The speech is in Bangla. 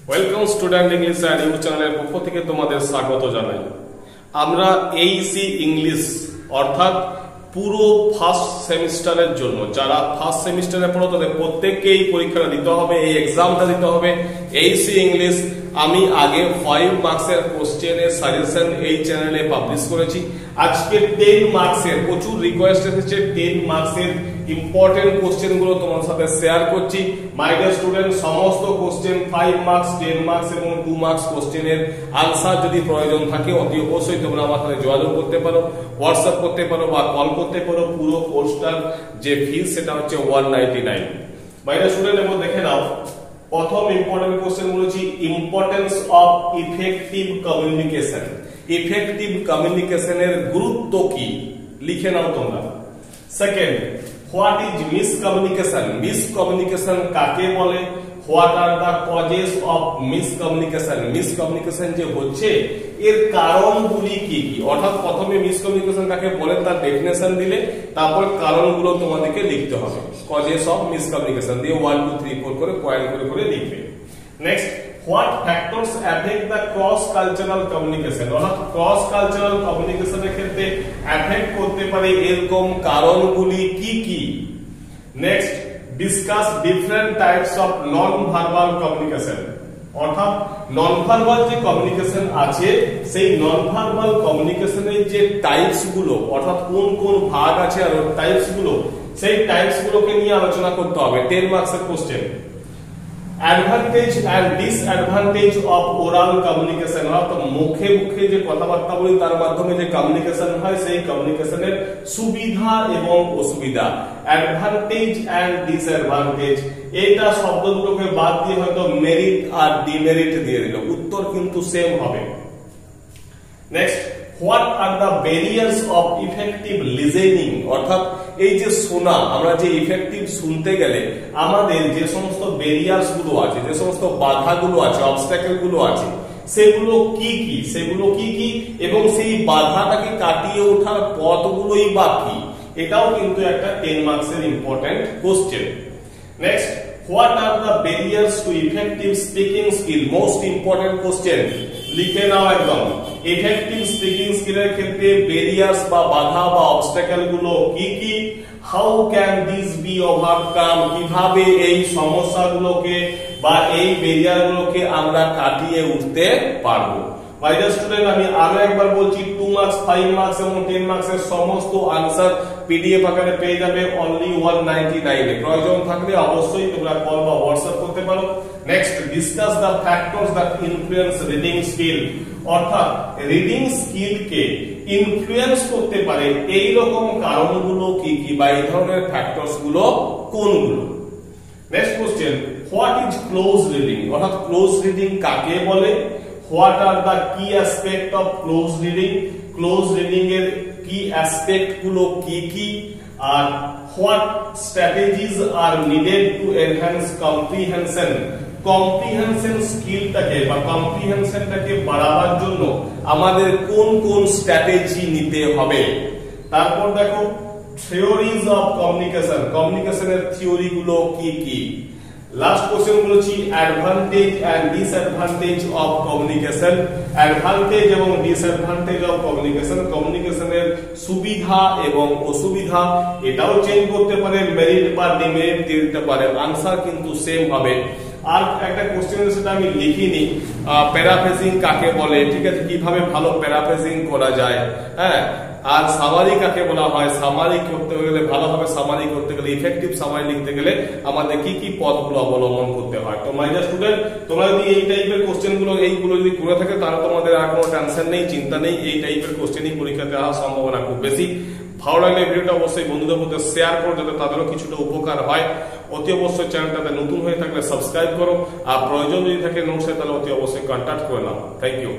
Welcome student English and you চ্যানেলের পক্ষ থেকে তোমাদের স্বাগত জানাই। আমরা এইসি ইংলিশ অর্থাৎ পুরো ফার্স্ট সেমিস্টারের জন্য যারা ফার্স্ট সেমিস্টারে পড়ো তাদের প্রত্যেককে এই পরীক্ষাটা দিতে হবে, এই এক্সামটা দিতে হবে। এইসি ইংলিশ আমি আগে 5 মার্কসের কোশ্চেনের সাজেশন এই চ্যানেলে পাবলিশ করেছি। আজকে 10 মার্কসের প্রচুর রিকোয়েস্ট এসেছে, 10 মার্কসের ইম্পর্টেন্ট কোশ্চেন গুলো তোমার সাথে শেয়ার করছি। মাই ডিয়ার স্টুডেন্ট, সমস্ত কোশ্চেন 5 মার্কস, 10 মার্কস এবং 2 মার্কস কোশ্চেনের আনসার যদি প্রয়োজন থাকে অতি অবশ্যই তোমরা আমার সাথে যোগাযোগ করতে পারো, হোয়াটসঅ্যাপ করতে পারো বা কল করতে পারো। পুরো কোর্সটার যে ফিস সেটা হচ্ছে 199। মাই ডিয়ার স্টুডেন্ট, এবং দেখে নাও প্রথম ইম্পর্টেন্ট কোশ্চেন বলেছি importance of effective communication. Effective কমিউনিকেশনের গুরুত্ব কি লিখে নাও তোমরা। Second, what is miscommunication? Miscommunication কাকে বলে? What are the causes of miscommunication? Miscommunication যে হচ্ছে এর কারণগুলি কি কি? অর্থাৎ প্রথমে মিসকমিউনিকেশন কাকে বলে তার ডেফিনেশন দিলে তারপর কারণগুলো তোমাদেরকে লিখতে হবে। কজেস অফ মিসকমিউনিকেশন দিয়ে 1 2 3 4 করে পয়েন্ট করে করে লিখবে। Next, what factors affect the cross cultural communication? অর্থাৎ ক্রস কালচারাল কমিউনিকেশনের ক্ষেত্রে এফেক্ট করতে পারে এরকম কারণগুলি কি কি? Next, discuss different types of non verbal communication. অর্থাৎ নন ভার্বাল যে কমিউনিকেশন আছে সেই নন ভার্বাল কমিউনিকেশনের যে টাইপস গুলো, অর্থাৎ কোন কোন ভাগ আছে আর টাইপস গুলো, সেই টাইপস গুলোকে নিয়ে আলোচনা করতে হবে। 10 মার্কসের question. Advantage and disadvantage of oral communication. অর্থাৎ মুখে মুখে যে কথাবার্তা বলি তার মাধ্যমে যে কমিউনিকেশন হয় সেই কমিউনিকেশনের সুবিধা এবং অসুবিধা। অ্যাডভান্টেজ এন্ড ডিসঅ্যাডভান্টেজ, এইটা শব্দগুলোকে বাদ দিয়ে হয়তো মেরিট আর ডিমেরিট দিয়ে দিল, উত্তর কিন্তু সেম হবে। Next, what are the barriers of effective listening? অর্থাৎ এই যে শোনা, আমরা যে ইফেক্টিভ শুনতে গেলে আমাদের যে সমস্ত ব্যারিয়ার্স গুলো আছে, যে সমস্ত বাধাগুলো আছে, অবস্ট্যাকেল গুলো আছে, সেগুলো কি কি? সেগুলো কি কি এবং সেই বাধাটাকে কাটিয়ে ওঠার পথগুলোই বা কি? এটাও কিন্তু একটা 10 মার্কসের important question. Next, what are the barriers two effective speaking skill? Most important question, লিখে নাও একদম। ইফেক্টিভ স্পিকিং স্কিলের ক্ষেত্রে ব্যারিয়ার্স বা বাধা বা অবস্ট্যাকেল গুলো কি কি? How can this be overcome? কিভাবে এই সমস্যাগুলোকে বা এই ব্যারিয়ারগুলোকে আমরা কাটিয়ে উঠতে পারবো? মাই ডিয়ার স্টুডেন্ট, আমি আরো একবার বলছি 2 মার্কস, 5 মার্কস এবং 10 মার্কসের সমস্ত আনসার পিডিএফ আকারে পেয়ে যাবে অনলি 199 এ। প্রয়োজন থাকলে অবশ্যই তোমরা কল বা হোয়াটসঅ্যাপ করতে পারো। Next, discuss the factors that influence reading skill. অর্থাৎ রিডিং স্কিলকে ইনফ্লুয়েন্স করতে পারে এই রকম কারণগুলো কি কি বা এই ধরনের ফ্যাক্টরস গুলো কোনগুলো? Next question, what is close reading? অর্থাৎ ক্লোজ রিডিং কাকে বলে? হোয়াট আর দ্য কি aspect of close reading? Close reading এর কি অ্যাসপেক্ট গুলো কি কি? আর what strategies are needed to enhance comprehension? Comprehension স্কিলটাকে বা কম্প্রিহেনশনটাকে বাড়াবার জন্য আমাদের কোন কোন স্ট্র্যাটেজি নিতে হবে? তারপর দেখো থিওরিজ অফ কমিউনিকেশন। কমিউনিকেশনের থিওরি গুলো কি কি? লাস্ট কোশ্চেন বলেছি advantage and disadvantage of communication. Advantage এবং ডিসঅ্যাডভান্টেজ অফ কমিউনিকেশন, কমিউনিকেশনের সুবিধা এবং অসুবিধা, এটাও চেঞ্জ করতে পারে, মেরিট বা ডিমেরিট দিয়ে দিতে পারে। আনসার কিন্তু সেম হবে। আর একটা কোশ্চেন সেটা আমি লিখিনি, প্যারাফ্রেজিং কাকে বলে? ঠিক আছে, কিভাবে ভালো প্যারাফ্রেজিং করা যায়? হ্যাঁ, আর সামারি কাকে বলা হয়? সামারি করতে গেলে ভালোভাবে সামারি করতে গেলে, ইফেক্টিভ সামারি লিখতে গেলে আমাদের কি কি পথগুলো অবলম্বন করতে হয়? তো মাই ডিয়ার স্টুডেন্ট, তোমরা যদি এই টাইপের কোশ্চেন গুলো এইগুলো যদি করে থাকে তাহলে তোমাদের আর কোনো টেনশন নেই, চিন্তা নেই। এই টাইপের কোশ্চেনই পরীক্ষাতে আসার সম্ভাবনা খুব বেশি। ভালো লাগলে ভিডিওটা অবশ্যই বন্ধুদের মধ্যে শেয়ার করো যাতে তাদেরও কিছুটা উপকার হয়। অতি অবশ্যই চ্যানেলটাতে নতুন হয়ে থাকলে সাবস্ক্রাইব করো, আর প্রয়োজন যদি থাকে নোটসে তাহলে অতি অবশ্যই কন্ট্যাক্ট করে নাও। Thank you.